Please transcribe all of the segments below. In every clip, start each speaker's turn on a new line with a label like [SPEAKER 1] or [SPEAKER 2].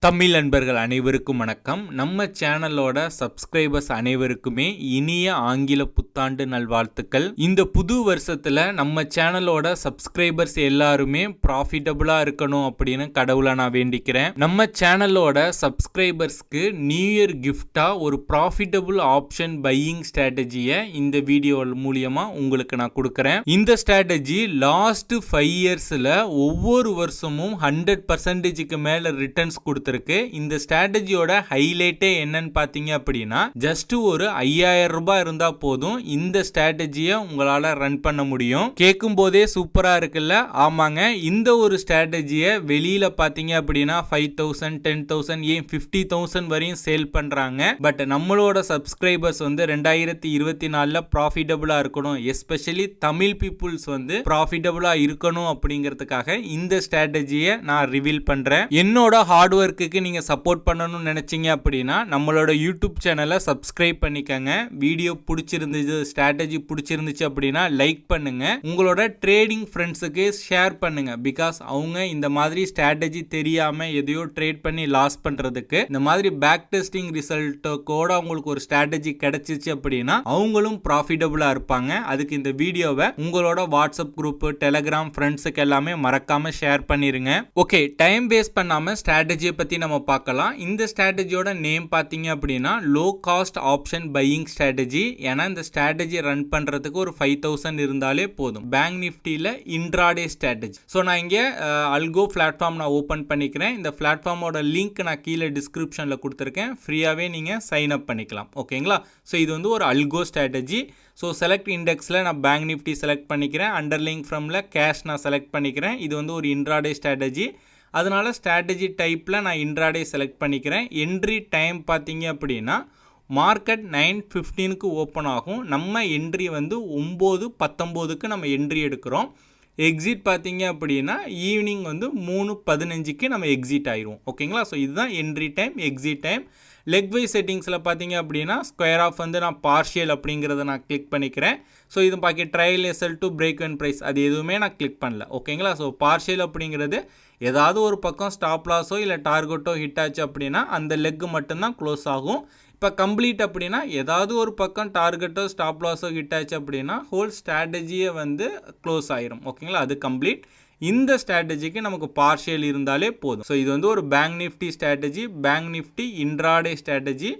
[SPEAKER 1] தமிழ் நண்பர்கள் அனைவருக்கும் வணக்கம். நம்ம சேனலோட சப்ஸ்கிரைபர்ஸ் அனைவருக்குமே இனிய ஆங்கில புத்தாண்டு நல்வாழ்த்துக்கள். இந்த புது வருஷத்துல நம்ம சேனலோட சப்ஸ்கிரைபர்ஸ் எல்லாருமே ப்ராஃபிட்டபிளா இருக்கணும் அப்படின்னு கடவுளை நான் வேண்டிக்கிறேன். நம்ம சேனலோட சப்ஸ்கிரைபர்ஸ்க்கு நியூ இயர் கிஃப்டா ஒரு ப்ராஃபிட்டபிள் ஆப்ஷன் பையிங் ஸ்ட்ராட்டஜியை இந்த வீடியோ மூலியமா உங்களுக்கு நான் கொடுக்குறேன். இந்த ஸ்ட்ராட்டஜி லாஸ்ட் 5 இயர்ஸ்ல ஒவ்வொரு வருஷமும் 100% மேல ரிட்டர்ன்ஸ் கொடுத்து இருக்கு. இந்த ஸ்ட்ராட்டஜியோட ஹைலைட்டே என்னன்னு பாத்தீங்க அப்படின்னா ஜஸ்ட் ஒரு 5000 ரூபாய் இருந்தா போதும் இந்த ஸ்ட்ராட்டஜியை உங்களால ரன் பண்ண முடியும். கேட்கும் போதே சூப்பரா இருக்குல்ல? ஆமாங்க, இந்த ஒரு ஸ்ட்ராட்டஜியை வெளியில பாத்தீங்க அப்படின்னா 5000 10,000 ஏன் 50,000 வரையும் சேல் பண்றாங்க. பட் நம்மளோட சப்ஸ்கிரைபர்ஸ் வந்து 2024ல ப்ராஃபிட்டபிளா இருக்கணும், எஸ்பெஷலி தமிழ் பீப்புள்ஸ் வந்து ப்ராஃபிட்டபிளா இருக்கணும் அப்படிங்கிறதுக்காக இந்த ஸ்ட்ராட்டஜியை நான் ரிவீல் பண்றேன். என்னோட ஹார்ட் ஒர்க் நீங்க சப்போர்ட் பண்ணணும்னு நினைச்சீங்க அப்படின்னா நம்மளோட யூடியூப் சேனலை சப்ஸ்கிரைப் பண்ணிக்கங்க. வீடியோ பிடிச்சிருந்துச்சு, ஸ்ட்ராட்டஜி பிடிச்சிருந்துச்சு அப்படின்னா லைக் பண்ணுங்க. உங்களோட ட்ரேடிங் ஃப்ரெண்ட்ஸுக்கு ஷேர் பண்ணுங்க. பிகாஸ் அவங்க இந்த மாதிரி ஸ்ட்ராட்டஜி தெரியாம எதையோ ட்ரேட் பண்ணி லாஸ் பண்றதுக்கு இந்த மாதிரி பேக் டெஸ்டிங் ரிசல்ட்டோட அவங்களுக்கு ஒரு ஸ்ட்ராட்டஜி கிடைச்சிச்சு அப்படின்னா அவங்களும் ப்ராஃபிட்டபிளா இருப்பாங்க. அதுக்கு இந்த வீடியோவை உங்களோட வாட்ஸ்அப் குரூப், டெலிகிராம் ஃப்ரெண்ட்ஸுக்கு எல்லாமே மறக்காம ஷேர் பண்ணிருங்க. ஓகே, டைம் வேஸ்ட் பண்ணாம ஸ்ட்ராட்டஜியை பத்தி நம்ம பார்க்கலாம். இந்த ஸ்ட்ராட்டஜியோட நேம் பாத்தீங்க அப்படின்னா low cost option buying strategy. ஏன்னா இந்த ஸ்ட்ராட்டஜி ரன் பண்றதுக்கு ஒரு 5000 இருந்தாலே போதும். பேங்க் நிஃப்டில இன்ட்ராடே ஸ்ட்ராட்டஜி. ஸோ நான் இங்கே அல்கோ பிளாட்ஃபார்ம் நான் ஓப்பன் பண்ணிக்கிறேன். இந்த பிளாட்ஃபார்மோட லிங்க் நான் கீழே டிஸ்கிரிப்ஷன்ல கொடுத்துருக்கேன். ஃப்ரீயாவே நீங்க சைன் அப் பண்ணிக்கலாம். ஓகேங்களா? ஸோ இது வந்து ஒரு அல்கோ ஸ்ட்ராட்டஜி. ஸோ செலக்ட் இண்டெக்ஸில் நான் பேங்க் நிஃப்டி செலக்ட் பண்ணிக்கிறேன். அண்டர்லிங்க் ஃப்ரம்ல கேஷ் நான் செலக்ட் பண்ணிக்கிறேன். இது வந்து ஒரு இன்ட்ராடே ஸ்ட்ராட்டஜி. அதனால ஸ்ட்ராட்டஜி டைப்பில் நான் இன்ட்ராடே செலக்ட் பண்ணிக்கிறேன். என்ட்ரி டைம் பார்த்தீங்க அப்படின்னா மார்க்கெட் 9:15க்கு ஓப்பன் ஆகும். நம்ம என்ட்ரி வந்து 9:19க்கு நம்ம என்ட்ரி எடுக்கிறோம். எக்ஸிட் பார்த்தீங்க அப்படின்னா ஈவினிங் வந்து 3:15க்கு நம்ம எக்ஸிட் ஆயிடுவோம். ஓகேங்களா? ஸோ இதுதான் entry time, exit time. Leg wise செட்டிங்ஸில் பார்த்தீங்க அப்படின்னா ஸ்கொயர் ஆஃப் வந்து நான் பார்ஷியல் அப்படிங்கிறத நான் கிளிக் பண்ணிக்கிறேன். ஸோ இது பாக்கி trial SL to break and price அது எதுவுமே நான் கிளிக் பண்ணல. ஓகேங்களா? ஸோ பார்ஷியல் அப்படிங்கிறது ஏதாவது ஒரு பக்கம் ஸ்டாப் லாஸோ இல்லை டார்கெட்டோ ஹிட் ஆச்சு அப்படின்னா அந்த லெக் மட்டும்தான் க்ளோஸ் ஆகும். இப்போ கம்ப்ளீட் அப்படின்னா ஏதாவது ஒரு பக்கம் டார்கெட்டோ ஸ்டாப் லாஸோ ஹிட் ஆச்சு அப்படின்னா ஹோல் ஸ்ட்ராட்டஜியை வந்து க்ளோஸ் ஆயிரும். ஓகேங்களா? அது கம்ப்ளீட். இந்த ஸ்ட்ராட்டஜிக்கு நமக்கு பார்ஷியல் இருந்தாலே போதும். ஸோ இது வந்து ஒரு bank Nifty strategy, bank Nifty intraday strategy.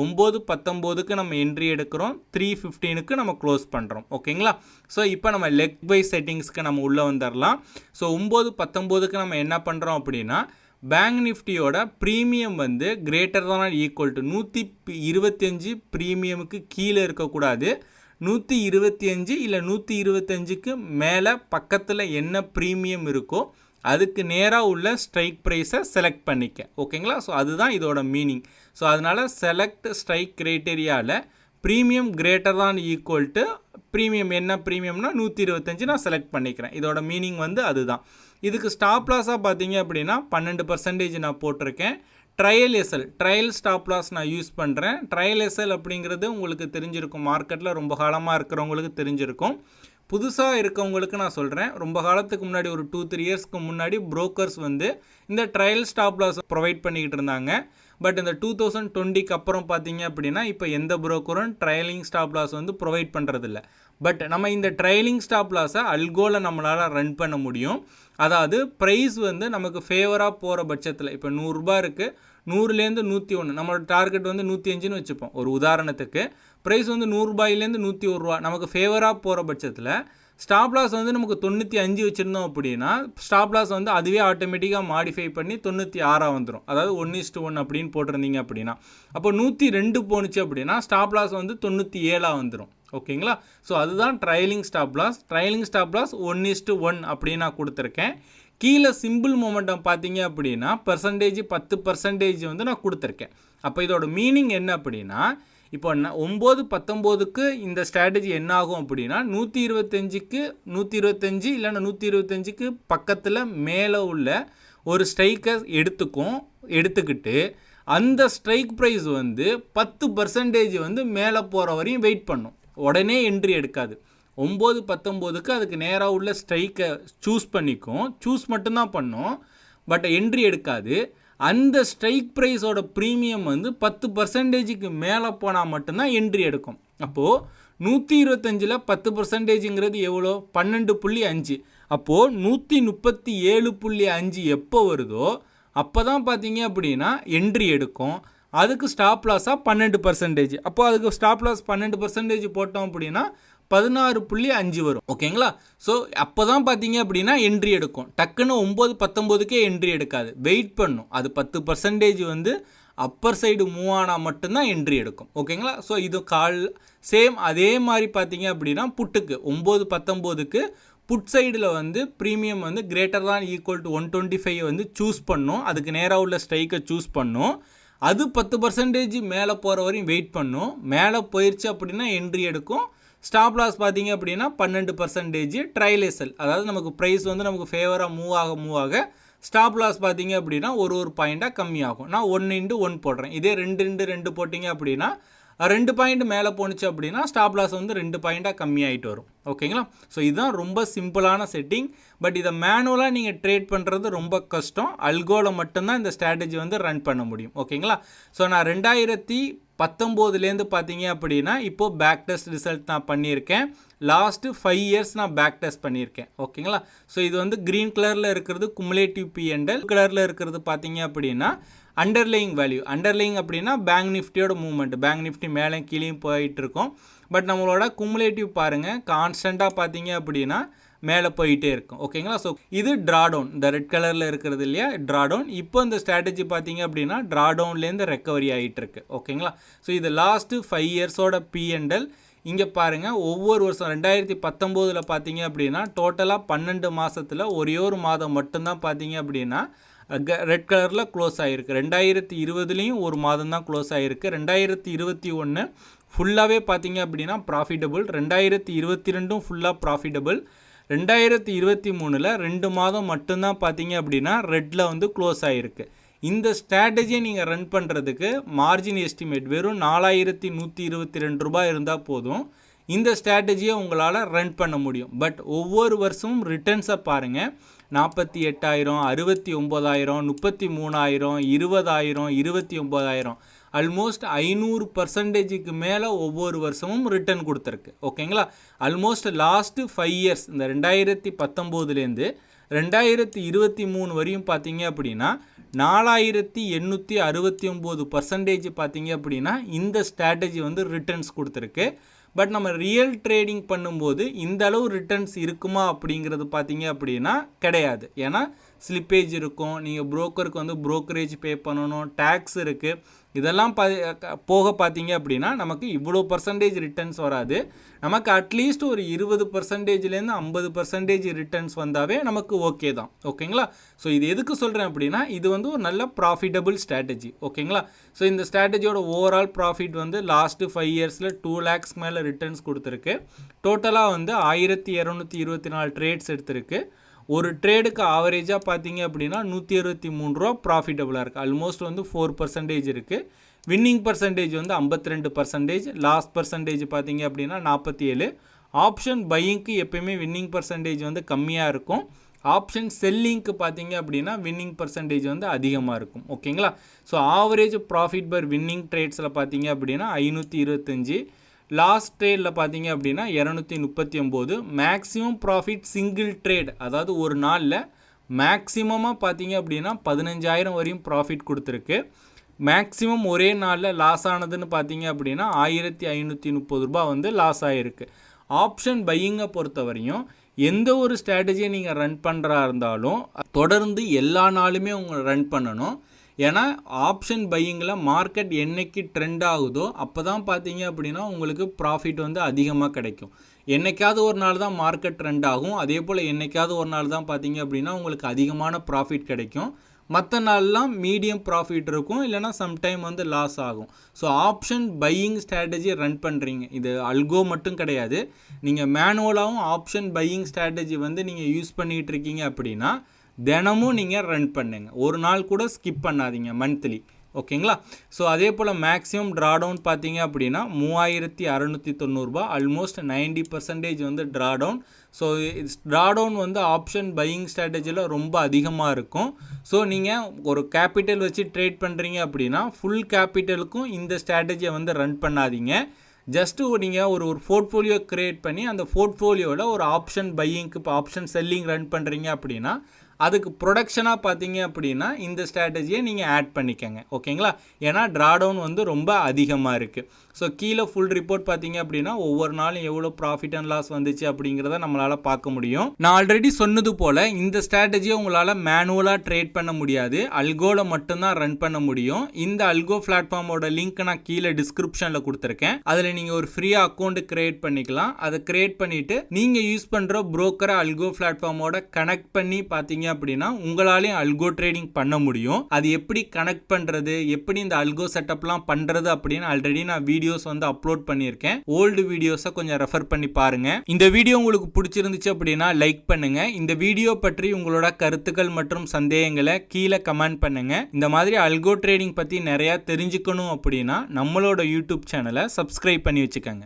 [SPEAKER 1] 9:19க்கு நம்ம என்ட்ரி எடுக்கிறோம், 3:15க்கு நம்ம க்ளோஸ் பண்ணுறோம். ஓகேங்களா? ஸோ இப்போ நம்ம லெக் வைஸ் செட்டிங்ஸ்க்கு நம்ம உள்ளே வந்துடலாம். ஸோ 9:19க்கு நம்ம என்ன பண்ணுறோம் அப்படின்னா பேங்க் நிஃப்டியோட ப்ரீமியம் வந்து கிரேட்டர் தான் ஈக்குவல் டு 125 ப்ரீமியமுக்கு கீழே இருக்கக்கூடாது. 125 இல்லை 125க்கு மேலே பக்கத்தில் என்ன ப்ரீமியம் இருக்கோ அதுக்கு நேராக உள்ள ஸ்ட்ரைக் ப்ரைஸை செலக்ட் பண்ணிக்க. ஓகேங்களா? ஸோ அதுதான் இதோட மீனிங். ஸோ அதனால் select strike க்ரைட்டீரியாவில் premium greater than equal to premium என்ன ப்ரீமியம்னா 125 நான் செலக்ட் பண்ணிக்கிறேன். இதோட மீனிங் வந்து அதுதான். இதுக்கு ஸ்டாப் லாஸாக பார்த்தீங்க அப்படின்னா 12% நான் போட்டிருக்கேன். Trial SL, trial stop loss நான் யூஸ் பண்ணுறேன். ட்ரையல் எஸ்எல் அப்படிங்கிறது உங்களுக்கு தெரிஞ்சிருக்கும், மார்க்கெட்டில் ரொம்ப காலமாக இருக்கிறவங்களுக்கு தெரிஞ்சிருக்கும். புதுசாக இருக்கவங்களுக்கு நான் சொல்கிறேன், ரொம்ப காலத்துக்கு முன்னாடி ஒரு 2-3 இயர்ஸ்க்கு முன்னாடி புரோக்கர்ஸ் வந்து இந்த ட்ரையல் ஸ்டாப் லாஸ் ப்ரொவைட் பண்ணிக்கிட்டு இருந்தாங்க. பட் இந்த 2020க்கு அப்புறம் பார்த்தீங்க அப்படின்னா இப்போ எந்த புரோக்கரும் ட்ரையலிங் ஸ்டாப் லாஸ் வந்து ப்ரொவைட் பண்ணுறதில்ல. பட் நம்ம இந்த ட்ரையலிங் ஸ்டாப் லாஸை அல்கோவில் நம்மளால் ரன் பண்ண முடியும். அதாவது ப்ரைஸ் வந்து நமக்கு ஃபேவராக போகிற பட்சத்தில் இப்போ 100 ரூபாய் இருக்குது, 100லேருந்து 101, நம்மளோட டார்கெட் வந்து 105ன்னு வச்சுப்போம் ஒரு உதாரணத்துக்கு. ப்ரைஸ் வந்து 100 ரூபாயிலேருந்து 101 ரூபா நமக்கு ஃபேவராக போகிற பட்சத்தில் ஸ்டாப் லாஸ் வந்து நமக்கு 95 வச்சுருந்தோம் அப்படின்னா ஸ்டாப் லாஸ் வந்து அதுவே ஆட்டோமேட்டிக்காக மாடிஃபை பண்ணி 96 வந்துடும். அதாவது 1:1 அப்படின்னு போட்டிருந்தீங்க அப்படின்னா அப்போ 102 போணுச்சு அப்படின்னா ஸ்டாப் லாஸ் வந்து 97 வந்துடும். ஓகேங்களா? ஸோ அதுதான் trailing stop loss. Trailing stop loss 1:1 அப்படின்னு நான் கொடுத்துருக்கேன். கீழே சிம்பிள் மொமெண்டம் பார்த்தீங்க அப்படின்னா 10% வந்து நான் கொடுத்துருக்கேன். அப்போ இதோட மீனிங் என்ன அப்படின்னா இப்போ 9:19க்கு இந்த ஸ்ட்ராட்டஜி என்ன ஆகும் அப்படின்னா 125 இல்லைன்னா 125க்கு பக்கத்தில் மேலே உள்ள ஒரு ஸ்ட்ரைக்கை எடுத்துக்கிட்டு அந்த ஸ்ட்ரைக் ப்ரைஸ் வந்து 10% வந்து மேலே போகிற வரையும் வெயிட் பண்ணும். உடனே என்ட்ரி எடுக்காது. 9:19க்கு அதுக்கு நேராக உள்ள ஸ்ட்ரைக்கை சூஸ் மட்டும்தான் பண்ணும். பட் என்ட்ரி எடுக்காது. அந்த ஸ்ட்ரைக் ப்ரைஸோட ப்ரீமியம் வந்து 10%க்கு மேலே போனால் மட்டும்தான் என்ட்ரி எடுக்கும். அப்போது 125ல் 10%ங்கிறது எவ்வளோ? 12.5. அப்போது 137.5 எப்போ வருதோ அப்போ தான் பார்த்தீங்க அப்படின்னா என்ட்ரி எடுக்கும். அதுக்கு ஸ்டாப் லாஸாக 12%. அப்போது அதுக்கு ஸ்டாப் லாஸ் 12% போட்டோம் அப்படின்னா 16.5 வரும். ஓகேங்களா? ஸோ அப்போ தான் பார்த்தீங்க அப்படின்னா என்ட்ரி எடுக்கும். டக்குன்னு 9-19க்கே என்ட்ரி எடுக்காது, வெயிட் பண்ணும். அது 10% வந்து அப்பர் சைடு மூவ் ஆனால் மட்டும்தான் என்ட்ரி எடுக்கும். ஓகேங்களா? ஸோ இது சேம் அதே மாதிரி பார்த்தீங்க அப்படின்னா புட்டுக்கு 9-19க்கு புட் சைடில் வந்து ப்ரீமியம் வந்து கிரேட்டர் தான் ஈக்குவல் டு 125 வந்து சூஸ் பண்ணும். அதுக்கு நேராக உள்ள ஸ்ட்ரைக்கை சூஸ் பண்ணும். அது 10% மேலே போகிற வரையும் வெயிட் பண்ணும். மேலே போயிடுச்சு அப்படின்னா என்ட்ரி எடுக்கும். ஸ்டாப் லாஸ் பார்த்தீங்க அப்படின்னா 12% ட்ரைலேசல், அதாவது நமக்கு ப்ரைஸ் வந்து நமக்கு ஃபேவராக மூவ் ஆக ஸ்டாப் லாஸ் பார்த்தீங்க அப்படின்னா ஒரு பாயிண்ட்டாக கம்மியாகும். நான் 1x1 போடுறேன். இதே 2x2 போட்டிங்க அப்படின்னா 2 பாயிண்ட் மேலே போணுச்சு அப்படின்னா ஸ்டாப் லாஸ் வந்து 2 பாயிண்ட்டாக கம்மியாகிட்டு வரும். ஓகேங்களா? ஸோ இதுதான் ரொம்ப சிம்பிளான செட்டிங். பட் இதை மேனுவலாக நீங்கள் ட்ரேட் பண்ணுறது ரொம்ப கஷ்டம். அல்கோவில் மட்டும்தான் இந்த ஸ்ட்ராட்டஜி வந்து ரன் பண்ண முடியும். ஓகேங்களா? ஸோ நான் 2019லேருந்து பார்த்தீங்க அப்படின்னா இப்போது பேக் டெஸ்ட் ரிசல்ட் நான் பண்ணியிருக்கேன். லாஸ்ட்டு 5 இயர்ஸ் நான் பேக் டெஸ்ட் பண்ணியிருக்கேன். ஓகேங்களா? ஸோ இது வந்து க்ரீன் கலரில் இருக்கிறது குமுலேட்டிவ் P&L, கலரில் இருக்கிறது பார்த்தீங்க அப்படின்னா அண்டர்லைங் வேல்யூ. அண்டர்லைங் அப்படின்னா பேங்க் நிஃப்டியோட மூவ்மெண்ட். பேங்க் நிஃப்டி மேலே கீழேயும் போயிட்டு இருக்கும். பட் நம்மளோட குமுலேட்டிவ் பாருங்கள், கான்ஸ்டண்ட்டாக பார்த்தீங்க அப்படின்னா மேலே போயிட்டே இருக்கும். ஓகேங்களா? ஸோ இது ட்ராடவுன், இந்த ரெட் கலரில் இருக்கிறது இல்லையா, ட்ராடவுன். இப்போ இந்த ஸ்ட்ராட்டஜி பார்த்தீங்க அப்படின்னா ட்ராடவுன்லேருந்து ரெக்கவரி ஆகிட்டு இருக்கு. ஓகேங்களா? ஸோ இது லாஸ்ட்டு 5 இயர்ஸோட P&L. இங்கே பாருங்கள், ஒவ்வொரு வருஷம் 2019 பார்த்தீங்க அப்படின்னா டோட்டலாக 12 மாதத்தில் ஒரே ஒரு மாதம் மட்டும்தான் பார்த்தீங்க அப்படின்னா ரெட் கலரில் க்ளோஸ் ஆகிருக்கு. 2020லேயும் ஒரு மாதம் தான் க்ளோஸ் ஆகிருக்கு. 2021 ஃபுல்லாகவே பார்த்தீங்க அப்படின்னா ப்ராஃபிட்டபுள். 2022 ஃபுல்லாக ப்ராஃபிட்டபுள். 2023 2 மாதம் மட்டும்தான் பார்த்தீங்க அப்படின்னா ரெட்டில் வந்து க்ளோஸ் ஆகிருக்கு. இந்த ஸ்ட்ராட்டஜியை நீங்கள் ரன் பண்ணுறதுக்கு மார்ஜின் எஸ்டிமேட் வெறும் 4122 ரூபாய் இருந்தால் போதும். இந்த ஸ்ட்ராட்டஜியை உங்களால் ரன் பண்ண முடியும். பட் ஒவ்வொரு வருஷமும் ரிட்டர்ன்ஸை பாருங்கள். 48,000, 69,000, 33,000, 20,000, 29,000, ஆல்மோஸ்ட் 500%க்கு மேலே ஒவ்வொரு வருஷமும் ரிட்டர்ன் கொடுத்துருக்கு. ஓகேங்களா? ஆல்மோஸ்ட் லாஸ்ட்டு 5 இயர்ஸ், இந்த 2019லேருந்து 2023 வரையும் பார்த்தீங்க அப்படின்னா 4,869% பார்த்தீங்க அப்படின்னா இந்த ஸ்ட்ராட்டஜி வந்து ரிட்டர்ன்ஸ் கொடுத்துருக்கு. பட் நம்ம ரியல் ட்ரேடிங் பண்ணும்போது இந்த அளவு ரிட்டர்ன்ஸ் இருக்குமா அப்படிங்கிறது பார்த்தீங்க அப்படின்னா கிடையாது. ஏன்னா ஸ்லிப்பேஜ் இருக்கும், நீங்கள் புரோக்கருக்கு வந்து புரோக்கரேஜ் பே பண்ணணும், டேக்ஸ் இருக்குது. இதெல்லாம் போக பார்த்தீங்க அப்படின்னா நமக்கு இவ்வளோ பர்சன்டேஜ் ரிட்டர்ன்ஸ் வராது. நமக்கு அட்லீஸ்ட் ஒரு 20%லேருந்து 50% ரிட்டர்ன்ஸ் வந்தாவே நமக்கு ஓகே தான். ஓகேங்களா? ஸோ இது எதுக்கு சொல்கிறேன் அப்படின்னா இது வந்து ஒரு நல்ல ப்ராஃபிட்டபிள் ஸ்ட்ராட்டஜி. ஓகேங்களா? ஸோ இந்த ஸ்ட்ராட்டஜியோட ஓவரால் ப்ராஃபிட் வந்து லாஸ்ட்டு 5 இயர்ஸில் 2 lakhs மேலே ரிட்டர்ன்ஸ் கொடுத்துருக்கு. டோட்டலாக வந்து 1224 ட்ரேட்ஸ் எடுத்திருக்கு. ஒரு ட்ரேடுக்கு ஆவரேஜாக பார்த்தீங்க அப்படின்னா 163 ரூபா ப்ராஃபிட்டபுளாக இருக்குது. ஆல்மோஸ்ட் வந்து 4% இருக்குது. வின்னிங் பர்சன்டேஜ் வந்து 52%, லாஸ் பர்சன்டேஜ் பார்த்தீங்க அப்படின்னா 47. ஆப்ஷன் பையிங்க்கு எப்பயுமே வின்னிங் பர்சன்டேஜ் வந்து கம்மியாக இருக்கும். ஆப்ஷன் செல்லிங்க்கு பார்த்தீங்க அப்படின்னா வின்னிங் பர்சன்டேஜ் வந்து அதிகமாக இருக்கும். ஓகேங்களா? So average profit per winning ட்ரேட்ஸில் பார்த்தீங்க அப்படின்னா 525. லாஸ்ட் ட்ரேடில் பார்த்தீங்க அப்படின்னா 239. மேக்ஸிமம் ப்ராஃபிட் சிங்கிள் ட்ரேட், அதாவது ஒரு நாளில் மேக்ஸிமமாக பார்த்தீங்க அப்படின்னா 15,000 வரையும் ப்ராஃபிட் கொடுத்துருக்கு. மேக்ஸிமம் ஒரே நாளில் லாஸ் ஆனதுன்னு பார்த்தீங்க அப்படின்னா 1,530 ரூபாய் வந்து லாஸ் ஆகிருக்கு. ஆப்ஷன் பையிங்கை பொறுத்த வரையும் எந்த ஒரு ஸ்ட்ராட்டஜியை நீங்கள் ரன் பண்ணுறா இருந்தாலும் தொடர்ந்து எல்லா நாளுமே உங்களை ரன் பண்ணணும். ஏன்னா ஆப்ஷன் பையிங்கில் மார்க்கெட் என்னைக்கு ட்ரெண்ட் ஆகுதோ அப்போ தான் பார்த்தீங்க அப்படின்னா உங்களுக்கு ப்ராஃபிட் வந்து அதிகமாக கிடைக்கும். என்றைக்காவது ஒரு நாள் தான் மார்க்கெட் ட்ரெண்ட் ஆகும். அதே போல் என்றைக்காவது ஒரு நாள் தான் பார்த்தீங்க அப்படின்னா உங்களுக்கு அதிகமான ப்ராஃபிட் கிடைக்கும். மற்ற நாள்லாம் மீடியம் ப்ராஃபிட் இருக்கும், இல்லைனா சம்டைம் வந்து லாஸ் ஆகும். So option buying strategy run பண்ணுறீங்க, இது அல்கோ மட்டும் கிடையாது, நீங்கள் மேனுவலாகவும் ஆப்ஷன் பையிங் ஸ்ட்ராட்டஜி வந்து நீங்கள் யூஸ் பண்ணிகிட்டு இருக்கீங்க அப்படின்னா தினமும் நீங்கள் ரன் பண்ணுங்க. ஒரு நாள் கூட ஸ்கிப் பண்ணாதீங்க மந்த்லி. ஓகேங்களா. ஸோ அதே போல் மேக்ஸிமம் ட்ராடவுன் பார்த்தீங்க அப்படின்னா 3690 ஆல்மோஸ்ட் 90% வந்து ட்ராடவுன். ஸோ ட்ராடவுன் வந்து ஆப்ஷன் பையிங் ஸ்ட்ராட்டஜியில் ரொம்ப அதிகமாக இருக்கும். ஸோ நீங்கள் ஒரு கேபிட்டல் வச்சு ட்ரேட் பண்ணுறீங்க அப்படின்னா ஃபுல் கேபிட்டலுக்கும் இந்த ஸ்ட்ராட்டஜியை வந்து ரன் பண்ணாதீங்க. ஜஸ்ட்டு நீங்கள் ஒரு போர்ட்ஃபோலியோ க்ரியேட் பண்ணி அந்த போர்ட்ஃபோலியோவில் ஒரு ஆப்ஷன் பையிங்க்கு இப்போ ஆப்ஷன் செல்லிங் ரன் பண்ணுறீங்க அப்படின்னா அதுக்கு ப்ரொடக்ஷனாக பார்த்தீங்க அப்படின்னா இந்த ஸ்ட்ராட்டஜியை நீங்கள் ஆட் பண்ணிக்கங்க. ஓகேங்களா. ஏன்னா ட்ராடவுன் வந்து ரொம்ப அதிகமாக இருக்குது. ஸோ கீழே ஃபுல் ரிப்போர்ட் பார்த்தீங்க அப்படின்னா ஒவ்வொரு நாளும் எவ்வளோ ப்ராஃபிட் அண்ட் லாஸ் வந்துச்சு அப்படிங்கிறத நம்மளால் பார்க்க முடியும். நான் ஆல்ரெடி சொன்னது போல் இந்த ஸ்ட்ராட்டஜியை உங்களால் மேனுவலாக ட்ரேட் பண்ண முடியாது, அல்கோவில் மட்டும்தான் ரன் பண்ண முடியும். இந்த அல்கோ பிளாட்ஃபார்மோட லிங்க் நான் கீழே டிஸ்கிரிப்ஷனில் கொடுத்துருக்கேன். அதில் நீங்கள் ஒரு ஃப்ரீ அக்கௌண்ட் கிரியேட் பண்ணிக்கலாம். அதை கிரியேட் பண்ணிவிட்டு நீங்கள் யூஸ் பண்ணுற புரோக்கரை அல்கோ பிளாட்ஃபார்மோட கனெக்ட் பண்ணி பார்த்தீங்க அப்படின்னா உங்களாலையும் அல்கோ ட்ரேடிங் பண்ண முடியும். அது எப்படி கனெக்ட் பண்ணுறது, எப்படி இந்த அல்கோ செட்டப்லாம் பண்ணுறது அப்படின்னு ஆல்ரெடி நான் வீடியோஸ் வந்து அப்லோட் பண்ணியிருக்கேன். ஓல்டு வீடியோஸை கொஞ்சம் ரெஃபர் பண்ணி பாருங்க. இந்த வீடியோ உங்களுக்கு பிடிச்சிருந்துச்சு அப்படின்னா லைக் பண்ணுங்க. இந்த வீடியோ பற்றி உங்களோட கருத்துக்கள் மற்றும் சந்தேகங்களை கீழே கமெண்ட் பண்ணுங்க. இந்த மாதிரி அல்கோ ட்ரேடிங் பற்றி நிறையா தெரிஞ்சுக்கணும் அப்படின்னா நம்மளோட யூடியூப் சேனலை சப்ஸ்கிரைப் பண்ணி வச்சுக்கோங்க.